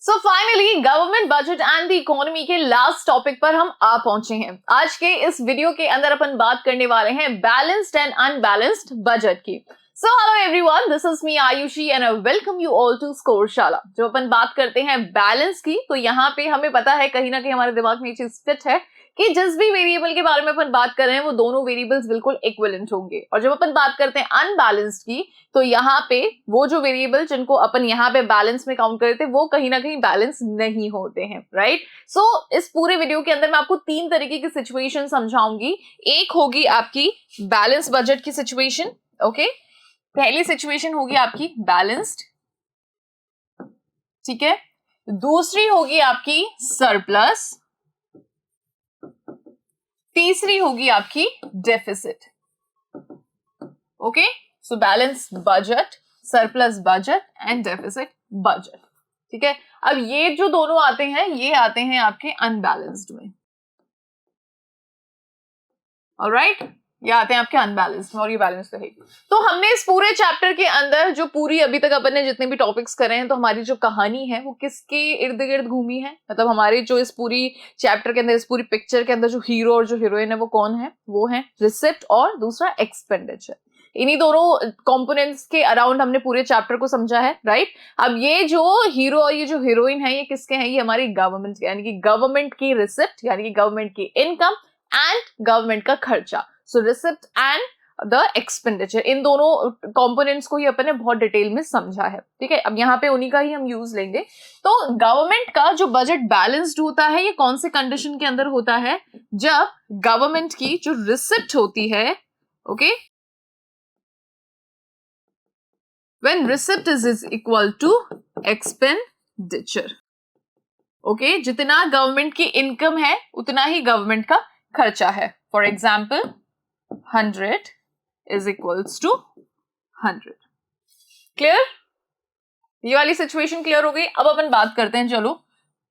So finally government budget and the economy के last topic पर हम आ पहुंचे हैं। आज के इस वीडियो के अंदर अपन बात करने वाले हैं बैलेंस्ड एंड अनबैलेंस्ड बजट की। So hello everyone, this is me Ayushi and I welcome you all to Scoreshala. जब अपन बात करते हैं बैलेंस की तो यहाँ पे हमें पता है कहीं ना कहीं हमारे दिमाग में ये चीज फिट है कि जिस भी वेरिएबल के बारे में अपन बात कर रहे हैं वो दोनों वेरिएबल्स बिल्कुल इक्विवेलेंट होंगे। और जब अपन बात करते हैं अनबैलेंस्ड की तो यहाँ पे वो जो वेरिएबल जिनको अपन यहाँ पे बैलेंस में काउंट करते हैं वो कहीं ना कहीं बैलेंस नहीं होते हैं, राइट। सो इस पूरे वीडियो के अंदर मैं आपको तीन तरीके की सिचुएशन समझाऊंगी। एक होगी आपकी बैलेंस बजट की सिचुएशन, ओके। पहली सिचुएशन होगी आपकी बैलेंस्ड, ठीक है। दूसरी होगी आपकी सरप्लस, तीसरी होगी आपकी deficit, okay. So balance budget, surplus budget and deficit budget, ठीक है। अब ये जो दोनों आते हैं ये आते हैं आपके अनबैलेंस्ड में, ऑलराइट। ये आते हैं आपके अनबैलेंस्ड में और ये बैलेंस तो है। तो हमने इस पूरे चैप्टर के अंदर जो पूरी अभी तक अपन ने जितने भी टॉपिक्स करे हैं तो हमारी जो कहानी है वो किसके इर्द गिर्द घूमी है, मतलब हमारे जो इस पूरी चैप्टर के अंदर, इस पूरी पिक्चर के अंदर जो हीरो और जो हीरोइन है वो कौन है, वो है रिसिप्ट और दूसरा एक्सपेंडिचर। इन्हीं दोनों कंपोनेंट्स के अराउंड हमने पूरे चैप्टर को समझा है, राइट। अब ये जो हीरो और ये जो हीरोइन है ये किसके हैं, ये हमारी गवर्नमेंट के, यानी कि गवर्नमेंट की रिसिप्ट यानी कि गवर्नमेंट की इनकम एंड गवर्नमेंट का खर्चा। सो रिसिप्ट एंड द एक्सपेंडिचर, इन दोनों कंपोनेंट्स को ही अपन ने बहुत डिटेल में समझा है, ठीक है। अब यहाँ पे उन्हीं का ही हम यूज लेंगे। तो गवर्नमेंट का जो बजट बैलेंस्ड होता है ये कौन से कंडीशन के अंदर होता है, जब गवर्नमेंट की जो रिसिप्ट होती है, okay, when receipt is equal to expenditure, okay. जितना गवर्नमेंट की इनकम है उतना ही गवर्नमेंट का खर्चा है। For example 100 is equals to 100। Clear? ये वाली सिचुएशन क्लियर हो गई। अब अपन बात करते हैं चलो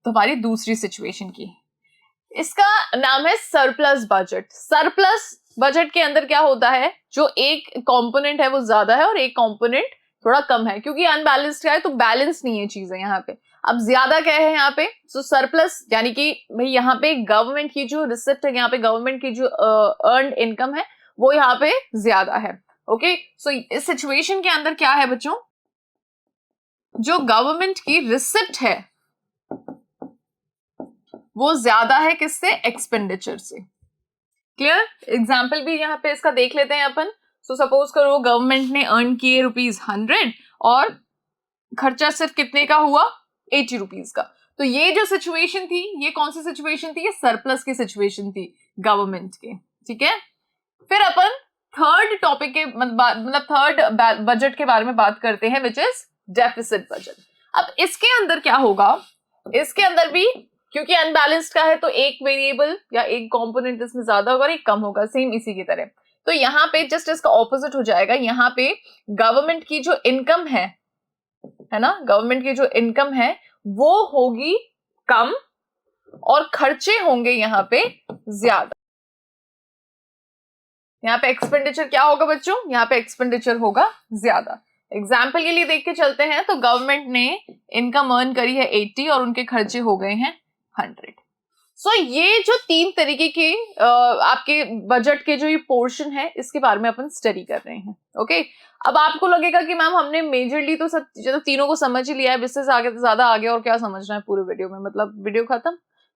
तुम्हारी दूसरी सिचुएशन की। इसका नाम है सरप्लस बजट। सरप्लस बजट के अंदर क्या होता है, जो एक कंपोनेंट है वो ज्यादा है और एक कंपोनेंट थोड़ा कम है, क्योंकि अनबैलेंस्ड है तो बैलेंस नहीं है चीजें यहाँ पे। अब ज्यादा क्या है यहाँ पे, सो सरप्लस यानी कि भाई यहाँ पे गवर्नमेंट की जो रिसिप्ट है, यहाँ पे गवर्नमेंट की जो अर्न्ड इनकम है वो यहाँ पे ज्यादा है, ओके। सो इस सिचुएशन के अंदर क्या है बच्चों, जो गवर्नमेंट की रिसिप्ट है वो ज्यादा है किससे, एक्सपेंडिचर से। क्लियर? एग्जाम्पल भी यहाँ पे इसका देख लेते हैं अपन। सो सपोज करो गवर्नमेंट ने अर्न किए ₹100 और खर्चा सिर्फ कितने का हुआ, ₹80 का। तो ये जो सिचुएशन थी ये कौन सी सिचुएशन थी, ये सरप्लस की सिचुएशन थी गवर्नमेंट के, ठीक है। फिर अपन थर्ड टॉपिक के मतलब थर्ड बजट के बारे में बात करते हैं, विच इज डेफिसिट बजट। अब इसके अंदर क्या होगा, इसके अंदर भी क्योंकि अनबैलेंस्ड का है तो एक वेरिएबल या एक कंपोनेंट इसमें ज्यादा होगा और एक कम होगा, सेम इसी की तरह। तो यहाँ पे जस्ट इसका ऑपोजिट हो जाएगा। यहाँ पे गवर्नमेंट की जो इनकम है ना, गवर्नमेंट की जो इनकम है वो होगी कम और खर्चे होंगे यहाँ पे ज्यादा। यहाँ पे एक्सपेंडिचर क्या होगा बच्चों, यहाँ पे एक्सपेंडिचर होगा ज्यादा। एग्जाम्पल के लिए देख के चलते हैं तो गवर्नमेंट ने इनकम अर्न करी है 80 और उनके खर्चे हो गए हैं 100। सो ये जो तीन तरीके के आपके बजट के जो ये पोर्शन है इसके बारे में अपन स्टडी कर रहे हैं, ओके। अब आपको लगेगा कि मैम हमने मेजरली तो सब तीनों को समझ ही लिया है, इससे आगे ज्यादा आगे और क्या समझना है पूरे वीडियो में, मतलब वीडियो खत्म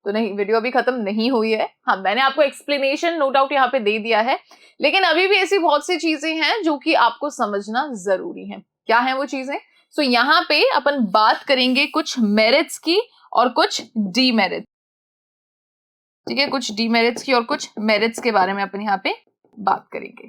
तो नहीं, वीडियो अभी खत्म नहीं हुई है। हाँ, मैंने आपको एक्सप्लेनेशन नो डाउट यहाँ पे दे दिया है, लेकिन अभी भी ऐसी बहुत सी चीजें हैं जो कि आपको समझना जरूरी है। क्या है वो चीजें, सो यहाँ पे अपन बात करेंगे कुछ मेरिट्स की और कुछ डीमेरिट्स, ठीक है। कुछ डीमेरिट्स की और कुछ मेरिट्स के बारे में अपन यहाँ पे बात करेंगे।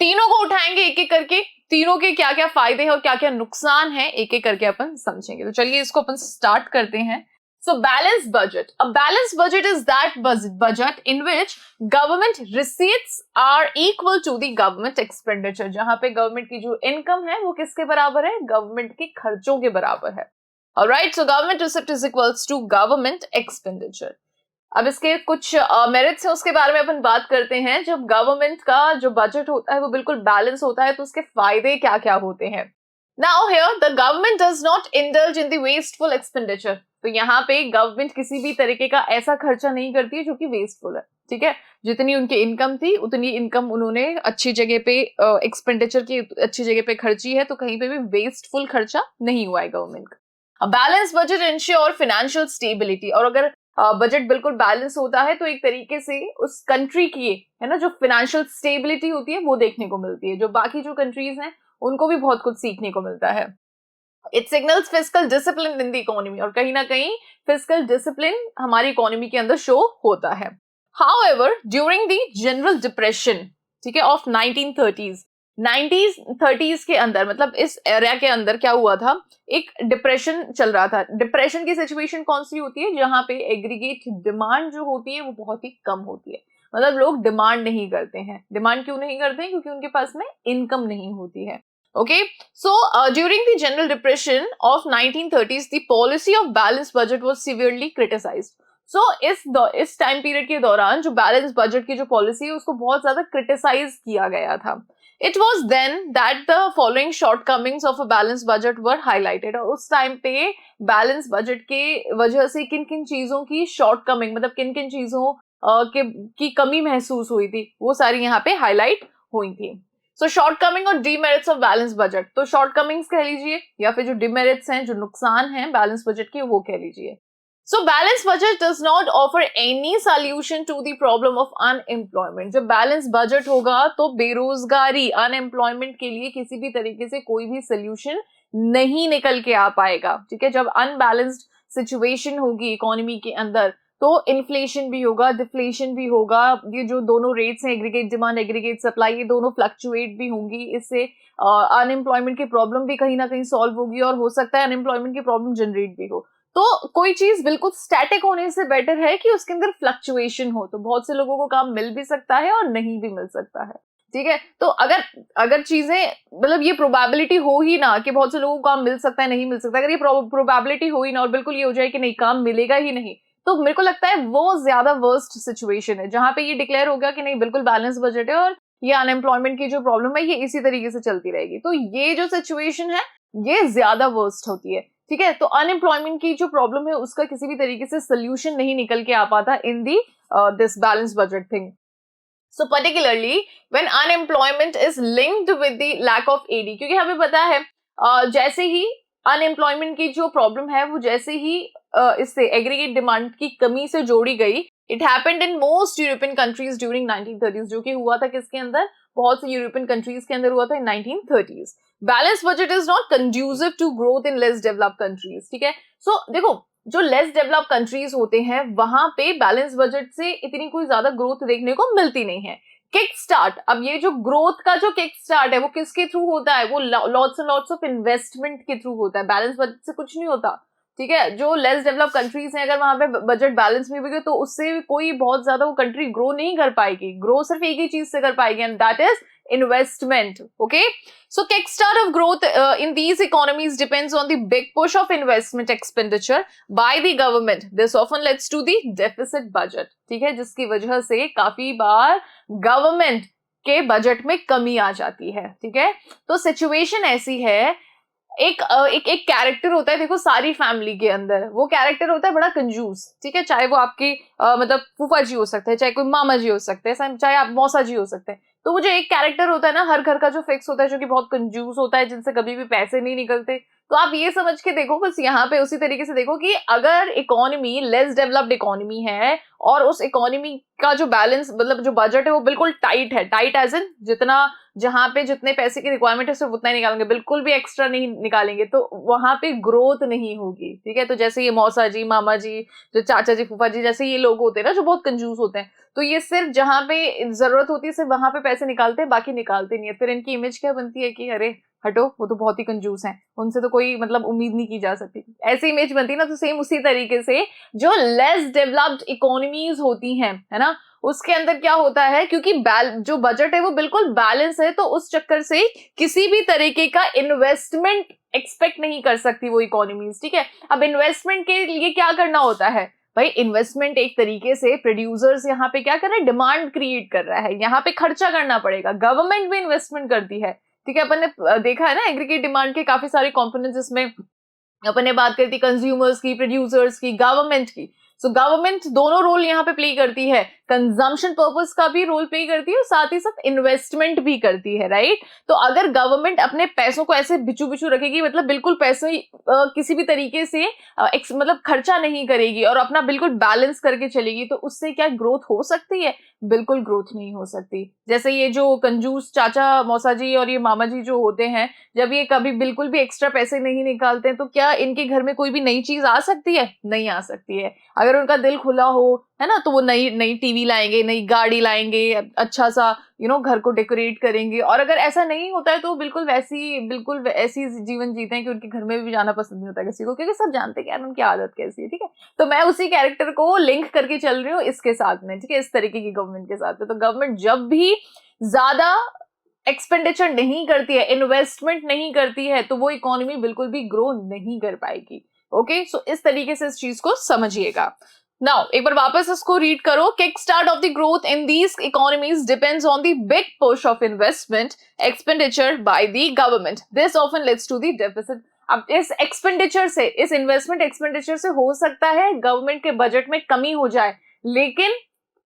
तीनों को उठाएंगे एक एक करके, तीनों के क्या क्या फायदे हैं और क्या क्या नुकसान है एक एक करके अपन समझेंगे। तो चलिए इसको अपन स्टार्ट करते हैं। So balanced budget. A balanced budget is that budget in which government receipts are equal to the government expenditure. जहां पे गवर्नमेंट की जो इनकम है वो किसके बराबर है, गवर्नमेंट के खर्चों के बराबर है। Alright, so government receipt is equals to government expenditure. अब इसके कुछ मेरिट्स हैं उसके बारे में अपन बात करते हैं। जब गवर्नमेंट का जो बजट होता है वो बिल्कुल बैलेंस होता है तो उसके फायदे क्या क्या होते हैं। Now here the government does not indulge in the wasteful expenditure. तो यहाँ पे गवर्नमेंट किसी भी तरीके का ऐसा खर्चा नहीं करती है जो कि वेस्टफुल है, ठीक है। जितनी उनकी इनकम थी उतनी इनकम उन्होंने अच्छी जगह पे एक्सपेंडिचर की अच्छी जगह पे खर्ची है, तो कहीं पे भी वेस्टफुल खर्चा नहीं हुआ है गवर्नमेंट का। Balance budget ensure financial stability, और अगर बजट बिल्कुल बैलेंस होता है तो एक तरीके से उस कंट्री की, है ना, जो फाइनेंशियल स्टेबिलिटी होती है वो देखने को मिलती है, जो बाकी जो कंट्रीज हैं उनको भी बहुत कुछ सीखने को मिलता है। It signals fiscal discipline in the economy, और कहीं ना कहीं फिस्कल डिसिप्लिन हमारी इकोनॉमी के अंदर शो होता है। However during the general depression, ठीक है, ऑफ 1930s के अंदर, मतलब इस एरिया के अंदर क्या हुआ था, एक डिप्रेशन चल रहा था। डिप्रेशन की सिचुएशन कौन सी होती है, जहां पे एग्रीगेट डिमांड जो होती है वो बहुत ही कम होती है, मतलब लोग डिमांड नहीं करते हैं। डिमांड क्यों नहीं करते हैं, क्योंकि उनके पास में इनकम नहीं होती है। Okay, so during the general depression of 1930s, the policy of balanced budget was severely criticized. So इस टाइम पीरियड के दौरान जो बैलेंस बजट की जो पॉलिसी है उसको बहुत ज्यादा क्रिटिसाइज किया गया था। It was then that the following shortcomings of a balanced budget were highlighted, और उस टाइम पे बैलेंस बजट के वजह से किन किन चीजों की शॉर्टकमिंग, मतलब किन किन चीजों की कमी महसूस हुई थी, वो सारी यहाँ पे हाईलाइट हुई थी। सो शॉर्टकमिंग और डीमेरिट्स ऑफ बैलेंस बजट, तो शॉर्टकमिंग्स कह लीजिए या फिर जो डीमेरिट्स हैं, जो नुकसान हैं बैलेंस बजट के, वो कह लीजिए। सो balance budget does not offer any solution to the problem of unemployment. जब बैलेंस बजट होगा तो बेरोजगारी, अनएम्प्लॉयमेंट के लिए किसी भी तरीके से कोई भी सोल्यूशन नहीं निकल के आ पाएगा, ठीक है। जब अनबैलेंस्ड सिचुएशन होगी इकोनॉमी के अंदर तो इन्फ्लेशन भी होगा, डिफ्लेशन भी होगा, ये जो दोनों रेट्स हैं, एग्रीगेट डिमांड, एग्रीगेट सप्लाई, ये दोनों फ्लक्चुएट भी होंगी। इससे अनएम्प्लॉयमेंट की प्रॉब्लम भी कहीं ना कहीं सॉल्व होगी, और हो सकता है अनएम्प्लॉयमेंट की प्रॉब्लम जनरेट भी हो। तो कोई चीज बिल्कुल स्टैटिक होने से बेटर है कि उसके अंदर फ्लक्चुएशन हो, तो बहुत से लोगों को काम मिल भी सकता है और नहीं भी मिल सकता है, ठीक है। तो अगर चीजें, मतलब ये प्रोबेबिलिटी हो ही ना कि बहुत से लोगों को काम मिल सकता है, नहीं मिल सकता, अगर ये प्रोबेबिलिटी हो ही ना और बिल्कुल ये हो जाए कि नहीं काम मिलेगा ही नहीं, तो मेरे को लगता है वो ज्यादा वर्स्ट सिचुएशन है, जहां पे ये डिक्लेयर हो गया कि नहीं बिल्कुल बैलेंस बजट है और ये अनएम्प्लॉयमेंट की जो प्रॉब्लम है ये इसी तरीके से चलती रहेगी। तो ये जो सिचुएशन है ये ज्यादा वर्स्ट होती है, ठीक है। तो अनएम्प्लॉयमेंट की जो प्रॉब्लम है उसका किसी भी तरीके से सोल्यूशन नहीं निकल के आ पाता in the this balance budget thing. So particularly when unemployment is linked with the lack of AD, क्योंकि हमें पता है जैसे ही अनएम्प्लॉयमेंट की जो प्रॉब्लम है वो जैसे ही इससे एग्रीगेट डिमांड की कमी से जोड़ी गई, it happened in most European countries during 1930s, जो कि हुआ था किसके अंदर, बहुत से यूरोपियन कंट्रीज के अंदर हुआ था in 1930s। Balance budget is not conducive to growth in less developed countries, ठीक है। सो देखो जो लेस डेवलप्ड कंट्रीज होते हैं वहां पे बैलेंस बजट से इतनी कोई ज्यादा ग्रोथ देखने को मिलती नहीं है। किक स्टार्ट, अब ये जो ग्रोथ का जो किक स्टार्ट है वो किसके थ्रू होता है, वो lots and lots of investment के थ्रू होता है, बैलेंस बजट से कुछ नहीं होता, ठीक है। जो लेस डेवलप कंट्रीज हैं अगर वहां पे बजट बैलेंस में भी तो उससे कोई बहुत ज्यादा वो कंट्री ग्रो नहीं कर पाएगी, ग्रो सिर्फ एक ही चीज से कर पाएगी, and that is investment. Okay, so kickstart of growth in these economies depends on the big push of investment expenditure by the government. This often leads to the deficit budget, ठीक है, जिसकी वजह से काफी बार गवर्नमेंट के budget में कमी आ जाती है, ठीक है। तो सिचुएशन ऐसी है, एक कैरेक्टर होता है देखो सारी फैमिली के अंदर, वो कैरेक्टर होता है बड़ा कंजूस, ठीक है, चाहे वो आपकी मतलब फूफा जी हो सकते हैं, चाहे कोई मामा जी हो सकते हैं, चाहे आप मौसा जी हो सकते हैं। तो वो जो एक कैरेक्टर होता है ना हर घर का जो फिक्स होता है, जो कि बहुत कंजूस होता है, जिनसे कभी भी पैसे नहीं निकलते, तो आप ये समझ के देखो, बस यहाँ पे उसी तरीके से देखो कि अगर इकोनॉमी लेस डेवलप्ड इकोनॉमी है और उस इकोनॉमी का जो बैलेंस मतलब जो बजट है वो बिल्कुल टाइट है, टाइट एज इन जितना जहां पे जितने पैसे की रिक्वायरमेंट है सिर्फ उतना ही निकालेंगे, बिल्कुल भी एक्स्ट्रा नहीं निकालेंगे, तो वहां पे ग्रोथ नहीं होगी, ठीक है। तो जैसे ये मौसा जी, मामा जी, जो चाचा जी, फूफा जी, जैसे ये लोग होते हैं ना जो बहुत कंजूस होते हैं, तो ये सिर्फ जहां पे जरूरत होती है सिर्फ वहां पे पैसे निकालते हैं, बाकी निकालते नहीं है। फिर इनकी इमेज क्या बनती है कि अरे हटो वो तो बहुत ही कंजूस हैं, उनसे तो कोई मतलब उम्मीद नहीं की जा सकती, ऐसी इमेज बनती है ना। तो सेम उसी तरीके से जो लेस डेवलप्ड इकोनॉमीज होती हैं, है ना, उसके अंदर क्या होता है, क्योंकि जो बजट है वो बिल्कुल बैलेंस है, तो उस चक्कर से किसी भी तरीके का इन्वेस्टमेंट एक्सपेक्ट नहीं कर सकती वो इकोनॉमीज, ठीक है। अब इन्वेस्टमेंट के लिए क्या करना होता है भाई, इन्वेस्टमेंट एक तरीके से प्रोड्यूसर्स यहाँ पे क्या कर रहे हैं, डिमांड क्रिएट कर रहा है, यहाँ पे खर्चा करना पड़ेगा, गवर्नमेंट भी इन्वेस्टमेंट करती है, ठीक है, अपन ने देखा है ना एग्रीगेट डिमांड के काफी सारे कंपोनेंट्स, इसमें अपन ने बात करी थी कंज्यूमर्स की, प्रोड्यूसर्स की, गवर्नमेंट की। सो गवर्नमेंट दोनों रोल यहाँ पे प्ले करती है, कंजम्पशन पर्पस का भी रोल प्ले करती है और साथ ही साथ इन्वेस्टमेंट भी करती है, राइट। तो अगर गवर्नमेंट अपने पैसों को ऐसे बिचू बिचू रखेगी, मतलब बिल्कुल पैसे किसी भी तरीके से मतलब खर्चा नहीं करेगी और अपना बिल्कुल बैलेंस करके चलेगी, तो उससे क्या ग्रोथ हो सकती है? बिल्कुल ग्रोथ नहीं हो सकती। जैसे ये जो कंजूस चाचा मौसा जी और ये मामा जी जो होते हैं, जब ये कभी बिल्कुल भी एक्स्ट्रा पैसे नहीं निकालते हैं, तो क्या इनके घर में कोई भी नई चीज आ सकती है? नहीं आ सकती है। अगर उनका दिल खुला हो, है ना, तो वो नई नई टीवी लाएंगे, नई गाड़ी लाएंगे, अच्छा सा घर को डेकोरेट करेंगे। और अगर ऐसा नहीं होता है तो बिल्कुल ऐसी जीवन जीते हैं कि उनके घर में भी जाना पसंद नहीं होता किसी को, क्योंकि सब जानते हैं कि यार उनकी आदत कैसी है, ठीक है। तो मैं उसी कैरेक्टर को लिंक करके चल रही हूँ इसके साथ में, ठीक है, इस तरीके की गवर्नमेंट के साथ में। तो गवर्नमेंट जब भी ज्यादा एक्सपेंडिचर नहीं करती है, इन्वेस्टमेंट नहीं करती है, तो वो इकोनॉमी बिल्कुल भी ग्रो नहीं कर पाएगी। ओके, सो इस तरीके से इस चीज को समझिएगा। नाउ एक बार वापस इसको रीड करो। Kick start off the growth in these economies depends on the big push of investment expenditure by the government, this often leads to the deficit. अब इस एक्सपेंडिचर से, इस इन्वेस्टमेंट एक्सपेंडिचर से हो सकता है गवर्नमेंट के बजट में कमी हो जाए, लेकिन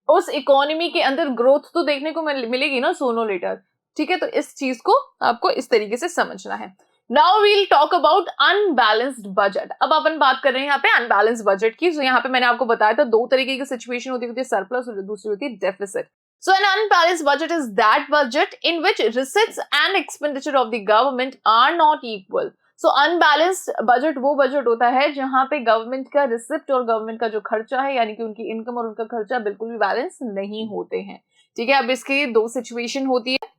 उस इकोनॉमी के अंदर ग्रोथ तो देखने को मिलेगी ना, सोनो लेटर, ठीक है। तो इस चीज को आपको इस तरीके से समझना है। Now we'll talk about unbalanced budget. अब अपन बात कर रहे हैं यहाँ पे अनबैलेंस्ड बजट की। तो यहाँ पे मैंने आपको बताया था दो तरीके की सिचुएशन होती है, सरप्लस और दूसरी होती है deficit. So an unbalanced budget is that budget in which receipts and expenditure of the government are not equal. So unbalanced budget वो बजट होता है जहां पे गवर्नमेंट का रिसिप्ट और गवर्नमेंट का जो खर्चा है, यानी कि उनकी इनकम और उनका खर्चा बिल्कुल भी बैलेंस नहीं होते हैं, ठीक है। अब इसकी दो सिचुएशन होती है,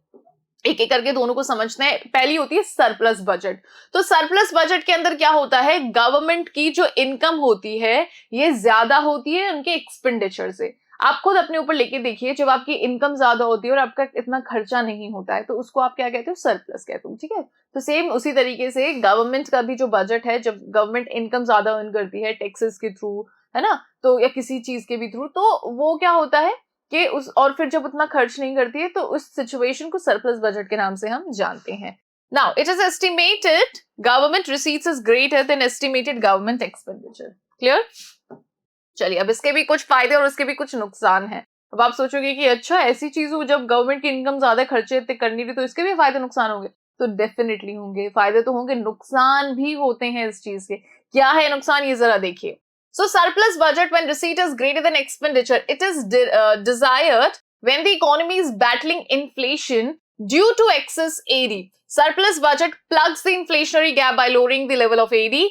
एक एक करके दोनों को समझते हैं। पहली होती है सरप्लस बजट। तो सरप्लस बजट के अंदर क्या होता है, गवर्नमेंट की जो इनकम होती है ये ज्यादा होती है उनके एक्सपेंडिचर से। आप खुद अपने ऊपर लेके देखिए, जब आपकी इनकम ज्यादा होती है और आपका इतना खर्चा नहीं होता है, तो उसको आप क्या कहते हो, सरप्लस कहते हो, ठीक है। तो सेम उसी तरीके से गवर्नमेंट का भी जो बजट है, जब गवर्नमेंट इनकम ज्यादा अर्न करती है टैक्सेस के थ्रू, है ना, तो या किसी चीज के भी थ्रू, तो वो क्या होता है कि उस, और फिर जब उतना खर्च नहीं करती है, तो उस सिचुएशन को सरप्लस बजट के नाम से हम जानते हैं। Now it is estimated government receipts is greater then estimated government expenditure. Clear? चलिए, अब इसके भी कुछ फायदे और उसके भी कुछ नुकसान हैं। अब आप सोचोगे कि अच्छा ऐसी चीज हो, जब गवर्नमेंट की इनकम ज्यादा खर्चे करनी थी, तो इसके भी फायदे नुकसान होंगे? तो डेफिनेटली होंगे, फायदे तो होंगे, नुकसान भी होते हैं इस चीज के। क्या है नुकसान, ये जरा देखिए। So surplus budget when receipt is greater than expenditure, it is desired when the economy is battling inflation due to excess AD. Surplus budget plugs the inflationary gap by lowering the level of AD.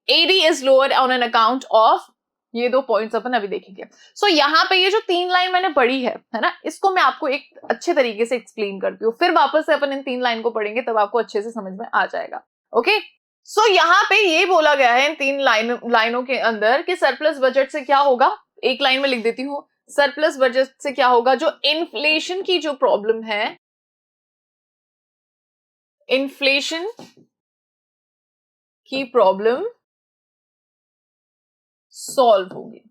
AD is lowered on an account of, ये दो points अपन अभी देखेंगे। सो यहाँ पे ये जो 3 line मैंने पढ़ी है ना, इसको मैं आपको एक अच्छे तरीके से एक्सप्लेन करती हूँ, फिर वापस से अपन इन 3 लाइन को पढ़ेंगे, तब आपको अच्छे से समझ में आ जाएगा। ओके, सो यहाँ पे ये बोला गया है इन 3 लाइनों के अंदर कि सरप्लस बजट से क्या होगा। एक लाइन में लिख देती हूँ, सरप्लस बजट से क्या होगा, जो इन्फ्लेशन की जो प्रॉब्लम है, इन्फ्लेशन की प्रॉब्लम सॉल्व होगी।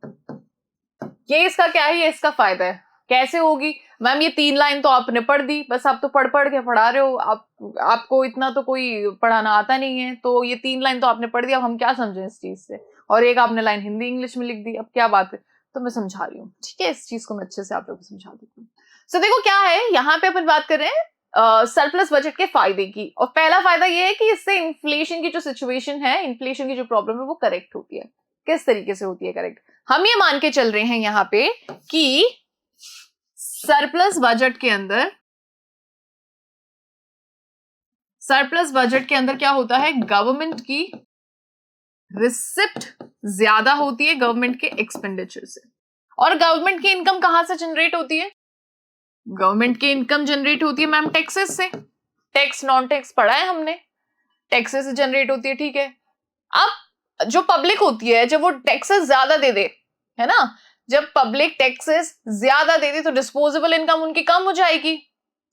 ये इसका क्या है, ये इसका फायदा है। कैसे होगी मैम, ये 3 लाइन तो आपने पढ़ दी, बस आप तो पढ़ के पढ़ा रहे हो, आपको इतना तो कोई पढ़ाना आता नहीं है, तो ये 3 लाइन तो आपने पढ़ दी, अब हम क्या समझें इस चीज से। और एक आपने लाइन हिंदी इंग्लिश में लिख दी, अब क्या बात है। तो मैं समझा रही हूँ, ठीक है, इस चीज को मैं अच्छे से आप लोगों को समझा देती हूँ। सो देखो क्या है, यहाँ पे अपन बात कर रहे हैं सरप्लस बजट के फायदे की। और पहला फायदा ये है कि इससे इन्फ्लेशन की जो सिचुएशन है, इन्फ्लेशन की जो प्रॉब्लम है, वो करेक्ट होती है। किस तरीके से होती है करेक्ट, हम ये मान के चल रहे हैं यहाँ पे कि सरप्लस बजट के अंदर क्या होता है, गवर्नमेंट की रिसिप्ट ज्यादा होती है गवर्नमेंट के एक्सपेंडिचर से। और गवर्नमेंट की इनकम कहां से जनरेट होती है, गवर्नमेंट की इनकम जनरेट होती है मैम टैक्सेस से। टैक्स नॉन टैक्स पढ़ा है हमने, टैक्सेस से जनरेट होती है, ठीक है। अब जो पब्लिक होती है, जब वो टैक्सेस ज्यादा दे दे, है ना, जब पब्लिक टैक्सेस ज्यादा दे दे तो डिस्पोजेबल इनकम उनकी कम हो जाएगी,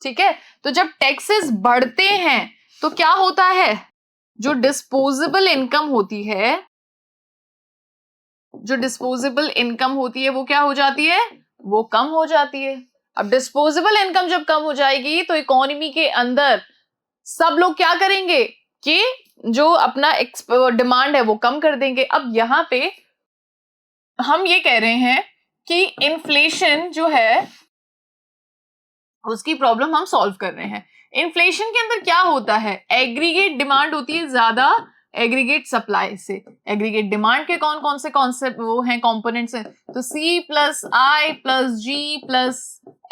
ठीक है। तो जब टैक्सेस बढ़ते हैं तो क्या होता है, जो डिस्पोजेबल इनकम होती है, वो क्या हो जाती है, वो कम हो जाती है। अब डिस्पोजेबल इनकम जब कम हो जाएगी तो इकोनॉमी के अंदर सब लोग क्या करेंगे कि जो अपना डिमांड है वो कम कर देंगे। अब यहां पे हम ये कह रहे हैं कि इन्फ्लेशन जो है उसकी प्रॉब्लम हम सॉल्व कर रहे हैं। इन्फ्लेशन के अंदर क्या होता है, एग्रीगेट डिमांड होती है ज्यादा एग्रीगेट सप्लाई से। एग्रीगेट डिमांड के कौन कौन से कॉन्सेप्ट वो हैं, कंपोनेंट्स हैं, तो C प्लस आई प्लस जी प्लस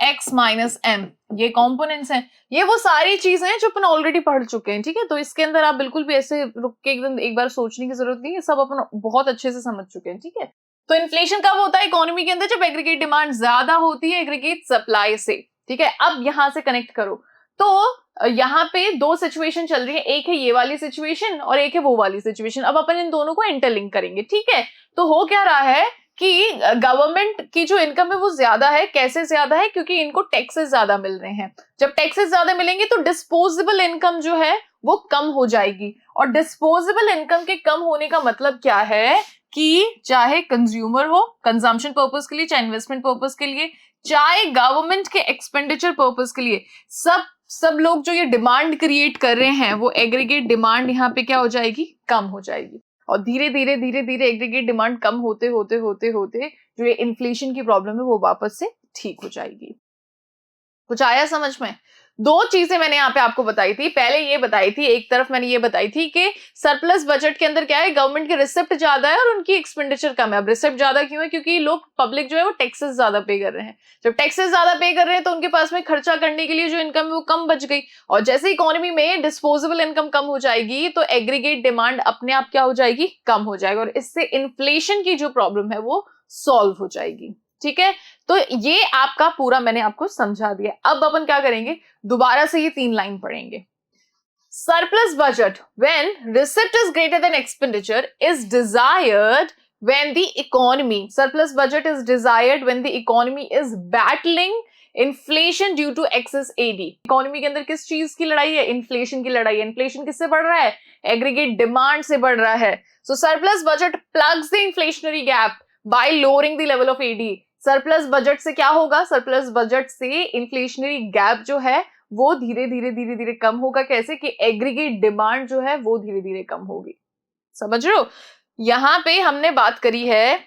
एक्स माइनस एम, ये कंपोनेंट्स हैं। ये वो सारी चीजें हैं जो अपन ऑलरेडी पढ़ चुके हैं, ठीक है। तो इसके अंदर आप बिल्कुल भी ऐसे रुक के एकदम एक बार सोचने की जरूरत नहीं है, सब अपन बहुत अच्छे से समझ चुके हैं, ठीक है। तो इन्फ्लेशन कब होता है इकोनॉमी के अंदर, जब एग्रीगेट डिमांड ज्यादा होती है एग्रीगेट सप्लाई से, ठीक है। अब यहां से कनेक्ट करो, तो यहाँ पे दो सिचुएशन चल रही है, एक है ये वाली सिचुएशन और एक है वो वाली सिचुएशन। अब अपन इन दोनों को इंटरलिंक करेंगे, ठीक है। तो हो क्या रहा है कि गवर्नमेंट की जो इनकम है वो ज्यादा है। कैसे ज्यादा है, क्योंकि इनको टैक्सेस ज्यादा मिल रहे हैं। जब टैक्सेस ज्यादा मिलेंगे तो डिस्पोजेबल इनकम जो है वो कम हो जाएगी, और डिस्पोजेबल इनकम के कम होने का मतलब क्या है कि चाहे कंज्यूमर हो कंजम्पशन पर्पस के लिए, चाहे इन्वेस्टमेंट पर्पस के लिए, चाहे गवर्नमेंट के एक्सपेंडिचर पर्पस के लिए, सब लोग जो ये डिमांड क्रिएट कर रहे हैं वो एग्रीगेट डिमांड यहाँ पे क्या हो जाएगी, कम हो जाएगी। और धीरे धीरे एग्रीगेट डिमांड कम होते होते होते होते जो ये इन्फ्लेशन की प्रॉब्लम है वो वापस से ठीक हो जाएगी। कुछ आया समझ में? दो चीजें मैंने यहाँ पे आपको बताई थी। पहले ये बताई थी, एक तरफ मैंने ये बताई थी कि सरप्लस बजट के अंदर क्या है, गवर्नमेंट के रिसिप्ट ज्यादा है और उनकी एक्सपेंडिचर कम है। अब रिसिप्ट ज्यादा क्यों है, क्योंकि लोग पब्लिक जो है वो टैक्सेस ज्यादा पे कर रहे हैं। जब टैक्सेस ज्यादा पे कर रहे हैं तो उनके पास में खर्चा करने के लिए जो इनकम है वो कम बच गई, और जैसे इकोनॉमी में डिस्पोजेबल इनकम कम हो जाएगी तो एग्रीगेट डिमांड अपने आप क्या हो जाएगी, कम हो जाएगी, और इससे इन्फ्लेशन की जो प्रॉब्लम है वो सॉल्व हो जाएगी, ठीक है। तो ये आपका पूरा मैंने आपको समझा दिया। अब अपन क्या करेंगे, दोबारा से ये 3 लाइन पढ़ेंगे। Surplus budget when receipt is greater than expenditure is desired when the economy, surplus budget is desired when the economy is battling inflation due to excess AD. Economy के अंदर किस चीज की लड़ाई है, इन्फ्लेशन की लड़ाई है। इन्फ्लेशन किससे बढ़ रहा है, एग्रीगेट डिमांड से बढ़ रहा है। So surplus budget plugs the inflationary gap by lowering the level of AD. Surplus budget से क्या होगा, सरप्लस बजट से इन्फ्लेशनरी गैप जो है वो धीरे धीरे कम होगा। कैसे कि एग्रीगेट डिमांड जो है वो धीरे धीरे कम होगी। समझ रहे हो? यहां पे हमने बात करी है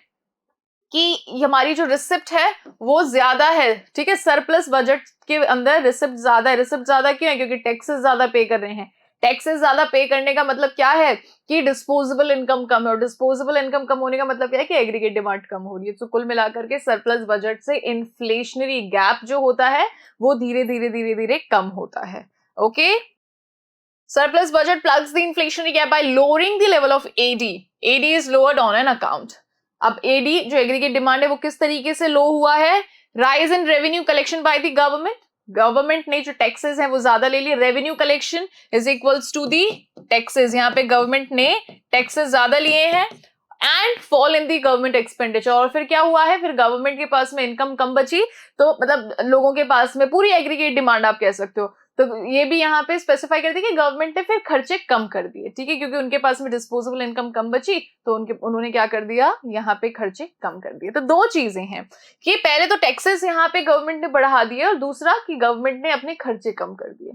कि हमारी जो रिसिप्ट है वो ज्यादा है, ठीक है। सरप्लस बजट के अंदर रिसिप्ट ज्यादा है। रिसिप्ट ज्यादा क्यों है, क्योंकि टैक्सेस ज्यादा पे कर रहे हैं। टैक्सेस ज्यादा पे करने का मतलब क्या है कि डिस्पोजेबल इनकम कम है, और डिस्पोजेबल इनकम कम होने का मतलब क्या है कि एग्रीगेट डिमांड कम हो रही है। तो कुल मिलाकर के सरप्लस बजट से इन्फ्लेशनरी गैप जो होता है वो धीरे धीरे कम होता है। Okay, surplus budget plugs the inflationary gap by lowering the level of AD. AD is lowered on an account. अब एडी जो एग्रीगेट डिमांड है वो किस तरीके से लो हुआ है, rise in revenue collection by the government. Government ने जो टैक्सेस हैं वो ज्यादा ले लिए, revenue collection is equals to the taxes. यहाँ पे गवर्नमेंट ने टैक्सेस ज्यादा लिए हैं, and fall in the government expenditure. और फिर क्या हुआ है, फिर गवर्नमेंट के पास में इनकम कम बची, तो मतलब लोगों के पास में पूरी एग्रीगेट डिमांड आप कह सकते हो। तो ये भी यहाँ पे स्पेसिफाई कर दिया कि गवर्नमेंट ने फिर खर्चे कम कर दिए, ठीक है, क्योंकि उनके पास में डिस्पोजेबल इनकम कम बची तो उन्होंने क्या कर दिया, यहाँ पे खर्चे कम कर दिए। तो दो चीजें हैं कि पहले तो टैक्सेस यहाँ पे गवर्नमेंट ने बढ़ा दिए, और दूसरा कि गवर्नमेंट ने अपने खर्चे कम कर दिए,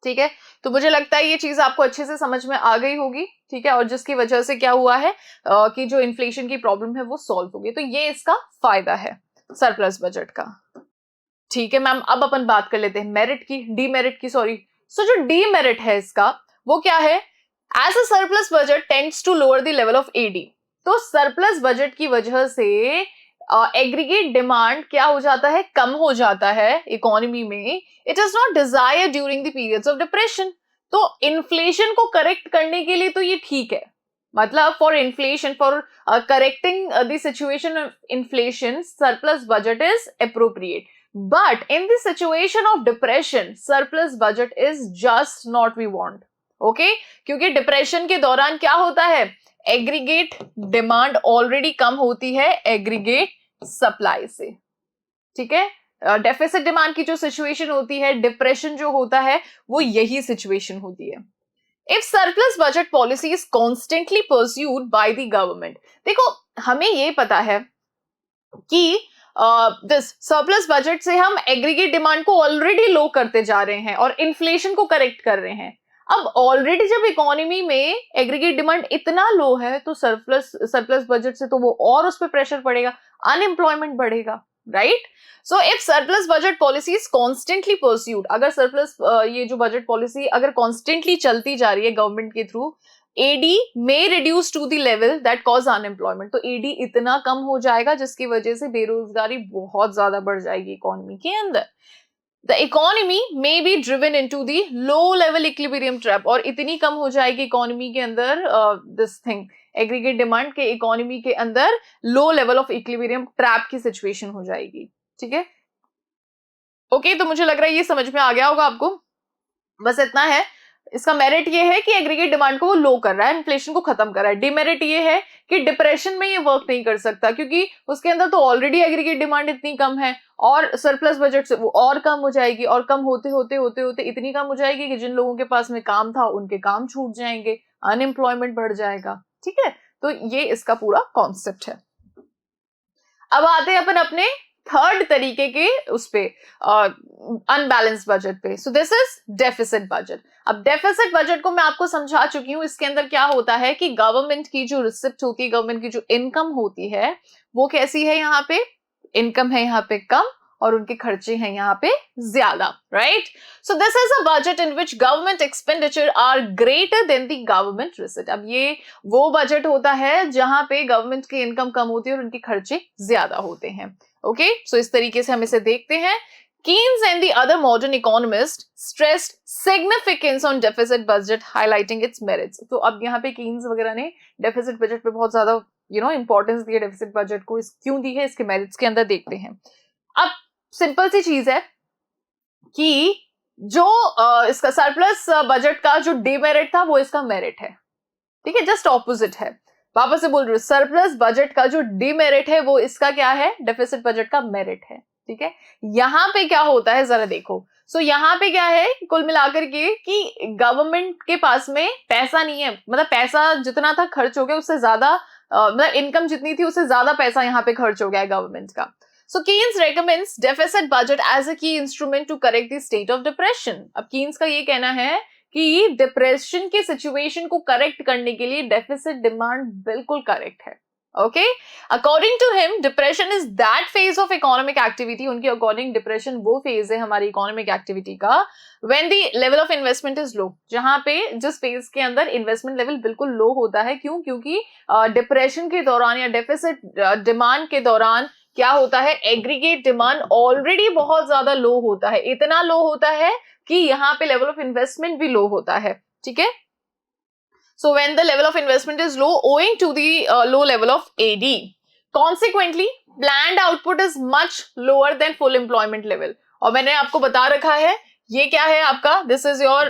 ठीक है। तो मुझे लगता है ये चीज आपको अच्छे से समझ में आ गई होगी, ठीक है, और जिसकी वजह से क्या हुआ है कि जो इन्फ्लेशन की प्रॉब्लम है वो सॉल्व हो गई। तो ये इसका फायदा है सरप्लस बजट का, ठीक है मैम। अब अपन बात कर लेते हैं मेरिट की, डीमेरिट की, सॉरी। सो जो डीमेरिट है इसका वो क्या है, as a surplus budget tends to lower the level of AD. तो सरप्लस बजट की वजह से एग्रीगेट डिमांड क्या हो जाता है, कम हो जाता है इकोनॉमी में। It is not desired during the periods of depression. तो इन्फ्लेशन को करेक्ट करने के लिए तो ये ठीक है, मतलब for inflation, for correcting the situation of inflation surplus budget is appropriate. But in the situation of depression, surplus budget is just not we want. Okay? क्योंकि डिप्रेशन के दौरान क्या होता है, एग्रीगेट डिमांड ऑलरेडी कम होती है एग्रीगेट सप्लाई से, ठीक है। डेफिसिट डिमांड की जो सिचुएशन होती है, डिप्रेशन जो होता है, वो यही सिचुएशन होती है। If surplus budget policy is constantly pursued by the government, देखो हमें ये पता है कि दिस सरप्लस बजट से हम एग्रीगेट डिमांड को ऑलरेडी लो करते जा रहे हैं और इन्फ्लेशन को करेक्ट कर रहे हैं। अब ऑलरेडी जब इकोनॉमी में एग्रीगेट डिमांड इतना लो है तो सरप्लस बजट से तो वो और उस पर प्रेशर पड़ेगा, अनएम्प्लॉयमेंट बढ़ेगा, right? So if surplus budget policy is constantly pursued, अगर सरप्लस ये जो बजट पॉलिसी अगर कॉन्स्टेंटली चलती जा रही है गवर्नमेंट के through, AD may reduce to the level that cause unemployment, तो एडी इतना कम हो जाएगा जिसकी वजह से बेरोजगारी बहुत ज्यादा बढ़ जाएगी इकोनॉमी के अंदर। The economy may be driven into the low level equilibrium trap, और इतनी कम हो जाएगी इकोनॉमी के अंदर this thing एग्रीगेट डिमांड के इकोनॉमी के अंदर low level of equilibrium trap की सिचुएशन हो जाएगी। ठीक है, ओके, तो मुझे लग रहा है ये समझ में आ गया होगा आपको। बस इतना है। इसका मेरिट ये है कि एग्रीगेट डिमांड को वो लो कर रहा है, इन्फ्लेशन को खत्म कर रहा है। डिमेरिट ये है कि डिप्रेशन में ये वर्क नहीं कर सकता क्योंकि उसके अंदर तो ऑलरेडी एग्रीगेट डिमांड इतनी कम है और सरप्लस बजट से वो और कम हो जाएगी, और कम होते होते होते होते इतनी कम हो जाएगी कि जिन लोगों के पास में काम था उनके काम छूट जाएंगे, अनएम्प्लॉयमेंट बढ़ जाएगा। ठीक है, तो ये इसका पूरा कॉन्सेप्ट है। अब आते हैं अपन अपने थर्ड तरीके के उस पे अनबैलेंस बजट पे। सो दिस इज डेफिसिट बजट। अब डेफिसिट बजट को मैं आपको समझा चुकी हूं। इसके अंदर क्या होता है कि गवर्नमेंट की जो रिसिप्ट होती है, गवर्नमेंट की जो इनकम होती है वो कैसी है, यहाँ पे इनकम है यहाँ पे कम और उनके खर्चे हैं यहाँ पे ज्यादा, right? So this is a budget in which government expenditure are greater than the government receipt. अब ये वो बजट होता है जहां पे गवर्नमेंट की इनकम कम होती है और उनके खर्चे ज्यादा होते हैं। ओके, सो इस तरीके से हम इसे देखते हैं। Keynes and the other modern economists stressed significance on deficit budget, highlighting its merits. तो अब यहाँ पे कीन्स वगैरह ने डेफिसिट बजट पे बहुत ज्यादा इंपॉर्टेंस दी है। डेफिसिट बजट को क्यों दी है, इसके मेरिट्स के अंदर देखते हैं। अब सिंपल सी चीज है कि जो इसका सरप्लस बजट का जो डिमेरिट था वो इसका मेरिट है। ठीक है, जस्ट ऑपोजिट है। वापस से बोल रही हूँ, सरप्लस बजट का जो डिमेरिट है वो इसका क्या है, डेफिसिट बजट का मेरिट है। ठीक है, यहाँ पे क्या होता है जरा देखो। सो यहाँ पे क्या है कुल मिलाकर के कि गवर्नमेंट के पास में पैसा नहीं है, मतलब पैसा जितना था खर्च हो गया उससे ज्यादा, मतलब इनकम जितनी थी उससे ज्यादा पैसा यहाँ पे खर्च हो गया है गवर्नमेंट का। So Keynes recommends deficit budget as a key instrument to correct the state of depression. अब Keynes का ये कहना है कि डिप्रेशन के सिचुएशन को करेक्ट करने के लिए डेफिसिट डिमांड बिल्कुल करेक्ट है। Okay, according to him depression is that phase of economic activity. उनके अकॉर्डिंग डिप्रेशन वो फेज है हमारी इकोनॉमिक एक्टिविटी का when the level of investment is low, जहां पे जिस फेज के अंदर इन्वेस्टमेंट लेवल बिल्कुल लो होता है। क्यों? क्योंकि डिप्रेशन के दौरान या डेफिसिट डिमांड के दौरान क्या होता है, एग्रीगेट डिमांड ऑलरेडी बहुत ज्यादा लो होता है, इतना लो होता है कि यहाँ पे लेवल ऑफ इन्वेस्टमेंट भी लो होता है। ठीक है, so when the level of investment is low owing to the low level of AD, consequently planned output is much lower than full employment level। और मैंने आपको बता रखा है ये क्या है आपका, this is your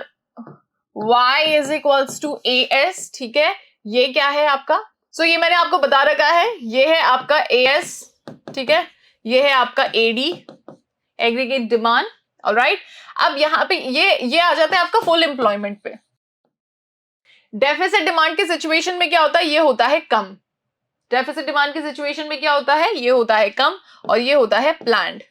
y is equals to as। ठीक है, ये क्या है आपका, so ये मैंने आपको बता रखा है, ये है आपका as। ठीक है, ये है आपका AD एग्रीगेट डिमांड। ऑलराइट, अब यहाँ पे ये आ जाता है आपका फुल एम्प्लॉयमेंट पे। डेफिसिट डिमांड की सिचुएशन में क्या होता है, ये होता है कम। डेफिसिट डिमांड की सिचुएशन में क्या होता है, ये होता है कम और ये होता है प्लान्ड।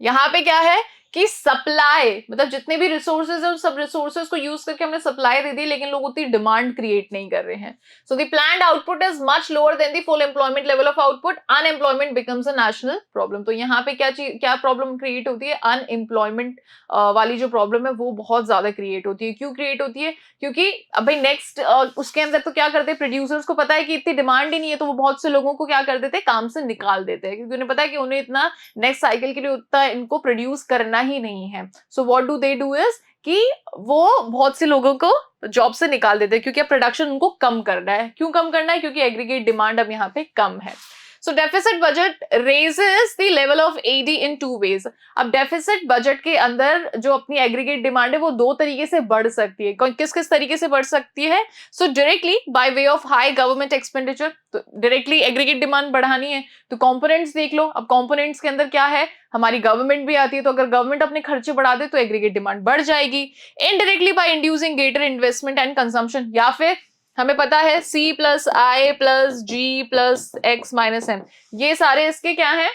यहां पे क्या है कि सप्लाई, मतलब जितने भी रिसोर्सेज है उन सब रिसोर्सेज को यूज करके हमने सप्लाई दे दी, लेकिन लोग उतनी डिमांड क्रिएट नहीं कर रहे हैं। So the planned output is much lower than the full employment level of output, unemployment becomes a national problem. तो यहाँ पे क्या प्रॉब्लम क्रिएट होती है, अनएम्प्लॉयमेंट वाली जो प्रॉब्लम है वो बहुत ज्यादा क्रिएट होती है। क्यों क्रिएट होती है, क्योंकि अब भाई नेक्स्ट उसके अंदर तो क्या करते हैं, प्रोड्यूसर्स को पता है कि इतनी डिमांड ही नहीं है, तो वो बहुत से लोगों को क्या कर देते हैं, काम से निकाल देते हैं, क्योंकि उन्हें पता है कि उन्हें इतना नेक्स्ट साइकिल के लिए उतना इनको प्रोड्यूस करना ही नहीं है। So what do they do is कि वो बहुत से लोगों को जॉब से निकाल देते हैं, क्योंकि अब प्रोडक्शन उनको कम करना है। क्यों कम करना है, क्योंकि एग्रीगेट डिमांड अब यहाँ पे कम है। So deficit budget raises the level of AD in two ways। अब डेफिसिट बजट के अंदर जो अपनी एग्रीगेट डिमांड है वो दो तरीके से बढ़ सकती है। किस किस तरीके से बढ़ सकती है, सो directly by way of high government expenditure. तो डायरेक्टली एग्रीगेट डिमांड बढ़ानी है तो कंपोनेंट्स देख लो। अब कंपोनेंट्स के अंदर क्या है, हमारी गवर्नमेंट भी आती है, तो अगर गवर्नमेंट अपने खर्चे बढ़ा दे तो एग्रीगेट डिमांड बढ़ जाएगी। Indirectly by inducing greater investment and consumption, या फिर हमें पता है C प्लस आई प्लस जी प्लस एक्स माइनस एम, ये सारे इसके क्या हैं,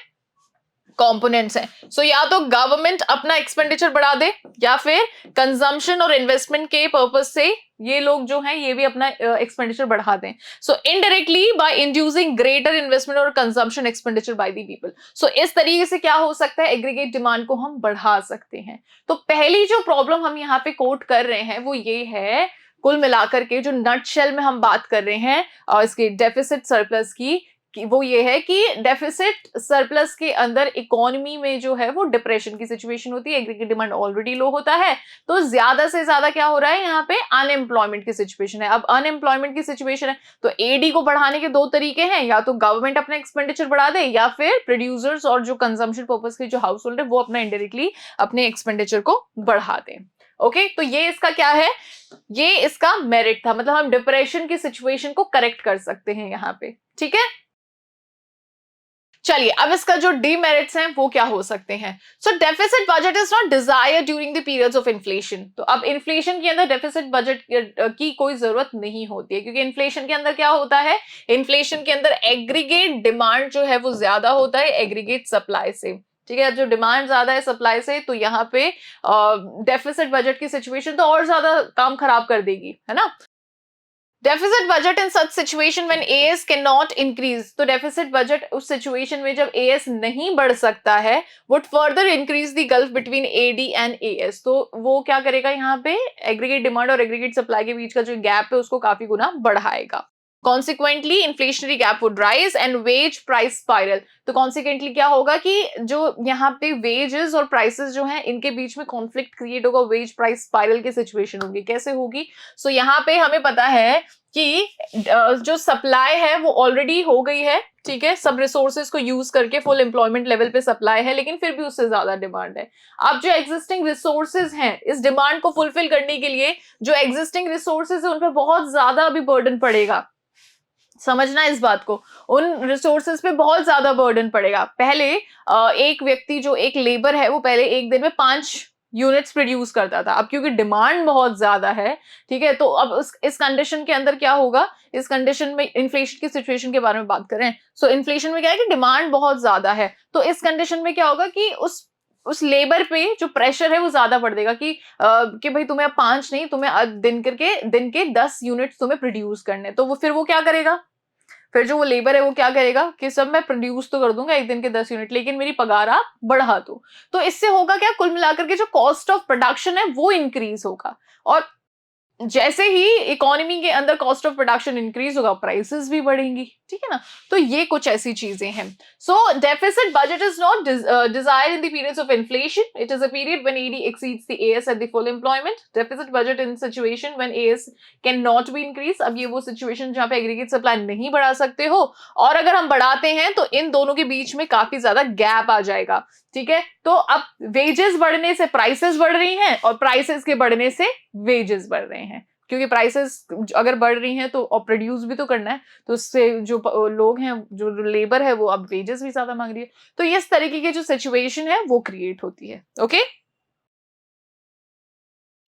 कंपोनेंट्स हैं। सो या तो गवर्नमेंट अपना एक्सपेंडिचर बढ़ा दे या फिर कंजम्पशन और इन्वेस्टमेंट के पर्पज से ये लोग जो हैं ये भी अपना एक्सपेंडिचर बढ़ा दें। So indirectly by inducing greater investment और consumption expenditure by the people. So इस तरीके से क्या हो सकता है, एग्रीगेट डिमांड को हम बढ़ा सकते हैं। तो पहली जो प्रॉब्लम हम यहाँ पे कोट कर रहे हैं वो ये है, कुल मिलाकर के जो नटशेल में हम बात कर रहे हैं और इसके डेफिसिट सरप्लस की, वो ये है कि डेफिसिट सरप्लस के अंदर इकोनॉमी में जो है वो डिप्रेशन की सिचुएशन होती है, एग्रीगेट डिमांड ऑलरेडी लो होता है, तो ज्यादा से ज्यादा क्या हो रहा है यहाँ पे, अनएम्प्लॉयमेंट की सिचुएशन है। अब अनएम्प्लॉयमेंट की सिचुएशन है तो एडी को बढ़ाने के दो तरीके हैं, या तो गवर्नमेंट अपना एक्सपेंडिचर बढ़ा दे या फिर प्रोड्यूसर्स और जो कंजम्पशन पर्पस के जो हाउस होल्ड है वो अपना इंडायरेक्टली अपने एक्सपेंडिचर को बढ़ा दें। ओके, तो ये इसका क्या है, ये इसका मेरिट था, मतलब हम डिप्रेशन की सिचुएशन को करेक्ट कर सकते हैं यहाँ पे। ठीक है, चलिए अब इसका जो डीमेरिट्स हैं वो क्या हो सकते हैं। So deficit budget is not desire during the periods of inflation. तो अब इन्फ्लेशन के अंदर डेफिसिट बजट की कोई जरूरत नहीं होती है, क्योंकि इन्फ्लेशन के अंदर क्या होता है, इन्फ्लेशन के अंदर एग्रीगेट डिमांड जो है वो ज्यादा होता है एग्रीगेट सप्लाई से। ठीक है, जो डिमांड ज्यादा है सप्लाई से, तो यहाँ पे डेफिसिट बजट की सिचुएशन तो और ज्यादा काम खराब कर देगी, है ना। Deficit budget in such situation when AS can not increase. तो डेफिसिट बजट उस सिचुएशन में जब एएस नहीं बढ़ सकता है, would further increase the gulf between AD and AS. तो वो क्या करेगा, यहाँ पे एग्रीगेट डिमांड और एग्रीगेट सप्लाई के बीच का जो गैप है उसको काफी गुना बढ़ाएगा। Consequently inflationary gap would rise and wage price spiral. तो कॉन्सिक्वेंटली क्या होगा कि जो यहाँ पे वेजेस और प्राइसेस जो हैं इनके बीच में कॉन्फ्लिक्ट क्रिएट होगा, वेज प्राइस स्पाइरल की सिचुएशन होगी। कैसे होगी, सो यहाँ पे हमें पता है कि जो सप्लाई है वो ऑलरेडी हो गई है, ठीक है, सब रिसोर्सेज को यूज करके फुल एम्प्लॉयमेंट लेवल पे सप्लाई है, लेकिन फिर भी उससे ज्यादा डिमांड है। अब जो एग्जिस्टिंग रिसोर्सेज हैं इस डिमांड को फुलफिल करने के लिए जो एग्जिस्टिंग रिसोर्सेज है उन पर बहुत ज्यादा अभी बर्डन पड़ेगा। समझना इस बात को, उन रिसोर्सेज पे बहुत ज्यादा बर्डन पड़ेगा। पहले एक व्यक्ति जो एक लेबर है वो पहले एक दिन में 5 यूनिट्स प्रोड्यूस करता था, अब क्योंकि डिमांड बहुत ज्यादा है, ठीक है, तो अब इस कंडीशन के अंदर क्या होगा, इस कंडीशन में इन्फ्लेशन की सिचुएशन के बारे में बात करें, सो इन्फ्लेशन में क्या है कि डिमांड बहुत ज्यादा है, तो इस कंडीशन में क्या होगा कि उस लेबर पे जो प्रेशर है वो ज्यादा बढ़ देगा कि भाई तुम्हें अब 5 नहीं, तुम्हें दिन के 10 यूनिट तुम्हें प्रोड्यूस करने। तो फिर वो क्या करेगा, फिर जो वो लेबर है वो क्या करेगा कि सब मैं प्रोड्यूस तो कर दूंगा एक दिन के 10 यूनिट, लेकिन मेरी पगार आप बढ़ा दो। तो इससे होगा क्या, कुल मिलाकर के जो कॉस्ट ऑफ प्रोडक्शन है वो इंक्रीज होगा, और जैसे ही इकोनॉमी के अंदर कॉस्ट ऑफ प्रोडक्शन इंक्रीज होगा प्राइसेस भी बढ़ेंगी। ठीक है ना, तो ये कुछ ऐसी चीजें हैं। So deficit budget is not desire in the periods of inflation, it is a period when AD exceeds the AS at the full employment. Deficit budget in situation when AS can not be increase. अब ये वो situation जहां पे aggregate supply नहीं बढ़ा सकते हो, और अगर हम बढ़ाते हैं तो इन दोनों के बीच में काफी ज्यादा गैप आ जाएगा। ठीक है, तो अब वेजेस बढ़ने से प्राइसेस बढ़ रही हैं और प्राइसेस के बढ़ने से वेजेस बढ़ रहे हैं, क्योंकि प्राइसेस अगर बढ़ रही हैं तो और प्रोड्यूस भी तो करना है, तो उससे जो लोग हैं, जो लेबर है, वो अब वेजेस भी ज्यादा मांग रही है। तो इस तरीके की जो सिचुएशन है वो क्रिएट होती है। ओके,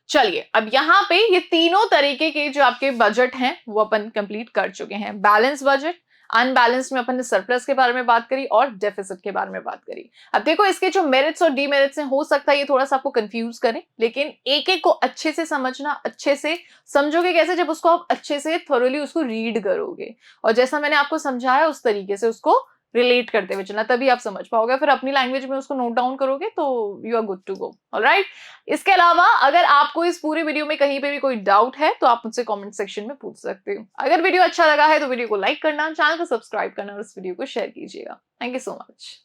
चलिए अब यहाँ पे ये तीनों तरीके के जो आपके बजट हैं वो अपन कंप्लीट कर चुके हैं। बैलेंस बजट, अनबैलेंस में अपन ने सरप्लस के बारे में बात करी और डेफिसिट के बारे में बात करी। अब देखो इसके जो मेरिट्स और डीमेरिट्स हैं, हो सकता है ये थोड़ा सा आपको कंफ्यूज करें, लेकिन एक एक को अच्छे से समझना, अच्छे से समझोगे कैसे, जब उसको आप अच्छे से थोरली उसको रीड करोगे और जैसा मैंने आपको समझाया उस तरीके से उसको रिलेट करते हुए चलना, तभी आप समझ पाओगे। फिर अपनी लैंग्वेज में उसको नोट डाउन करोगे तो you are good to go. Alright, इसके अलावा अगर आपको इस पूरे वीडियो में कहीं पे भी कोई डाउट है तो आप मुझसे कमेंट सेक्शन में पूछ सकते हो। अगर वीडियो अच्छा लगा है तो वीडियो को लाइक करना, चैनल को सब्सक्राइब करना और इस वीडियो को शेयर कीजिएगा। Thank you so much.